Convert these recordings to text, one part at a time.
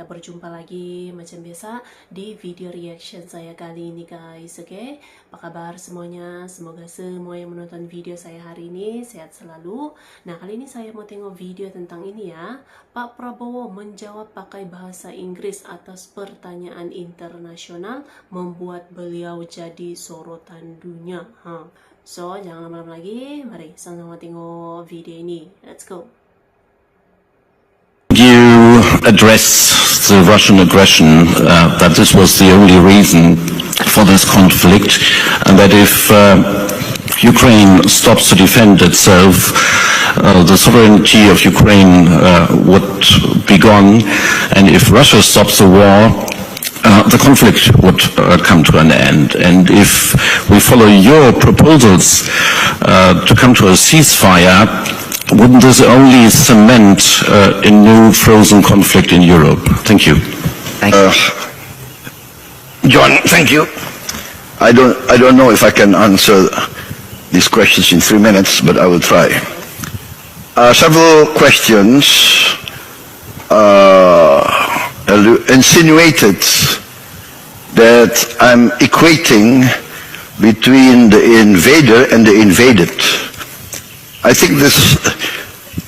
kita berjumpa lagi macam biasa di video reaction saya kali ini guys. Oke, apa kabar semuanya? Semoga semua yang menonton video saya hari ini sehat selalu. Nah, kali ini saya mau tengok video tentang ini ya. Pak Prabowo menjawab pakai bahasa Inggris atas pertanyaan internasional membuat beliau jadi sorotan dunia. So, jangan lama-lama lagi. Mari sama-sama tengok video ini. Let's go. You address the Russian aggression, that this was the only reason for this conflict, and that if Ukraine stops to defend itself, the sovereignty of Ukraine would be gone, and if Russia stops the war, the conflict would come to an end. And if we follow your proposals to come to a ceasefire, wouldn't this only cement a new frozen conflict in Europe? Thank you. John, thank you. I don't know if I can answer these questions in 3 minutes, but I will try. Several questions insinuated that I'm equating between the invader and the invaded. I think this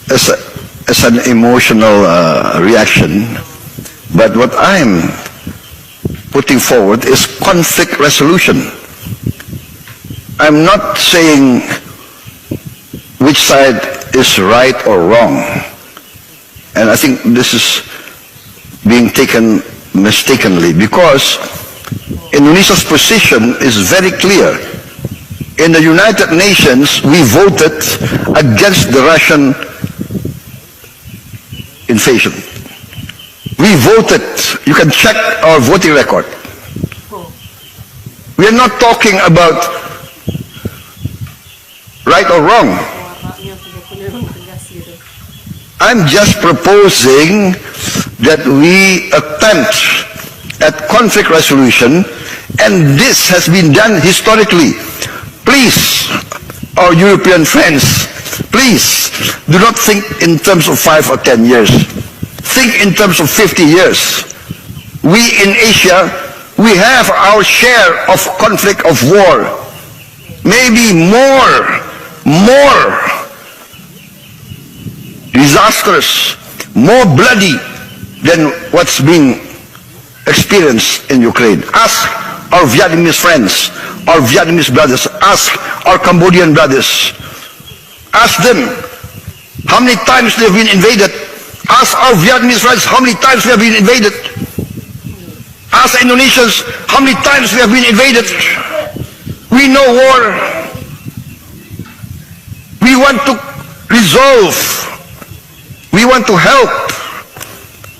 is an emotional reaction, but what I'm putting forward is conflict resolution. I'm not saying which side is right or wrong, and I think this is being taken mistakenly, because Indonesia's position is very clear. In the United Nations, we voted against the Russian invasion. We voted. You can check our voting record. We are not talking about right or wrong. I'm just proposing that we attempt at conflict resolution, and this has been done historically. Please, our European friends, please do not think in terms of 5 or 10 years. Think in terms of 50 years. We in Asia, we have our share of conflict, of war. Maybe more disastrous, more bloody than what's being experienced in Ukraine. Ask our Vietnamese friends, our Vietnamese brothers, ask our Cambodian brothers, ask them how many times they have been invaded. Ask our Vietnamese friends how many times we have been invaded. Ask Indonesians how many times we have been invaded. We know war. We want to resolve. We want to help.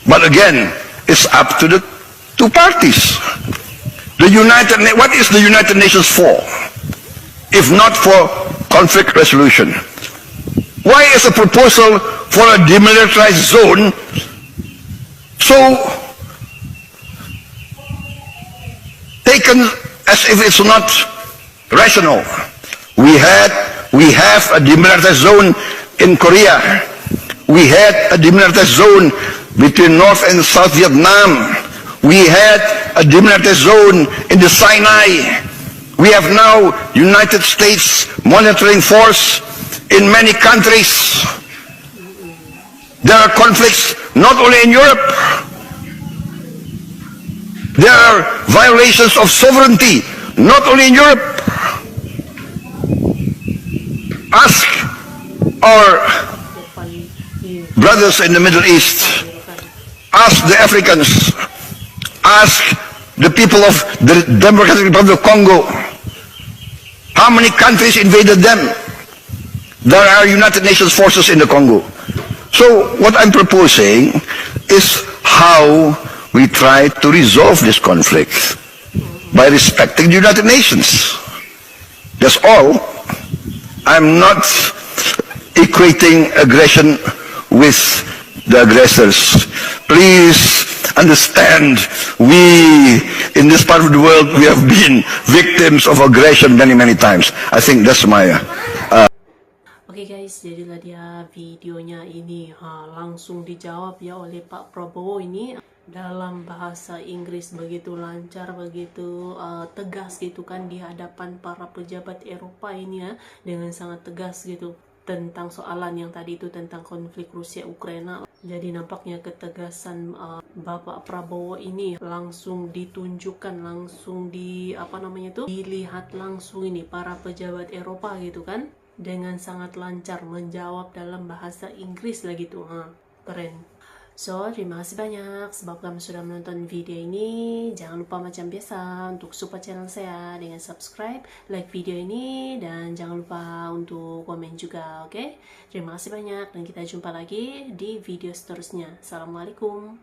But again, it's up to the two parties. What is the United Nations for, if not for conflict resolution? Why is a proposal for a demilitarized zone so taken as if it's not rational? We have a demilitarized zone in Korea. We had a demilitarized zone between North and South Vietnam. We had a demilitarized zone in the Sinai. We have now United States monitoring force in many countries. There are conflicts not only in Europe. There are violations of sovereignty not only in Europe. Ask our brothers in the Middle East. Ask the Africans. Ask the people of the Democratic Republic of Congo. How many countries invaded them? There are United Nations forces in the Congo. So what I'm proposing is how we try to resolve this conflict by respecting the United Nations. That's all. I'm not equating aggression with the aggressors. Please understand, we in this part of the world, we have been victims of aggression many times. I think that's my Oke guys, jadilah dia videonya ini langsung dijawab ya oleh Pak Prabowo ini. dalam bahasa Inggris begitu lancar, begitu tegas gitu kan di hadapan para pejabat Eropa ini ya, dengan sangat tegas gitu tentang soalan yang tadi itu tentang konflik Rusia Ukraina. Jadi nampaknya ketegasan Bapak Prabowo ini langsung ditunjukkan, langsung dilihat langsung ini para pejabat Eropa gitu kan, dengan sangat lancar menjawab dalam bahasa Inggris lah gitu. Keren. So, terima kasih banyak sebab kamu sudah menonton video ini. Jangan lupa macam biasa untuk support channel saya dengan subscribe, like video ini, dan jangan lupa untuk komen juga, oke? Terima kasih banyak dan kita jumpa lagi di video seterusnya. Assalamualaikum.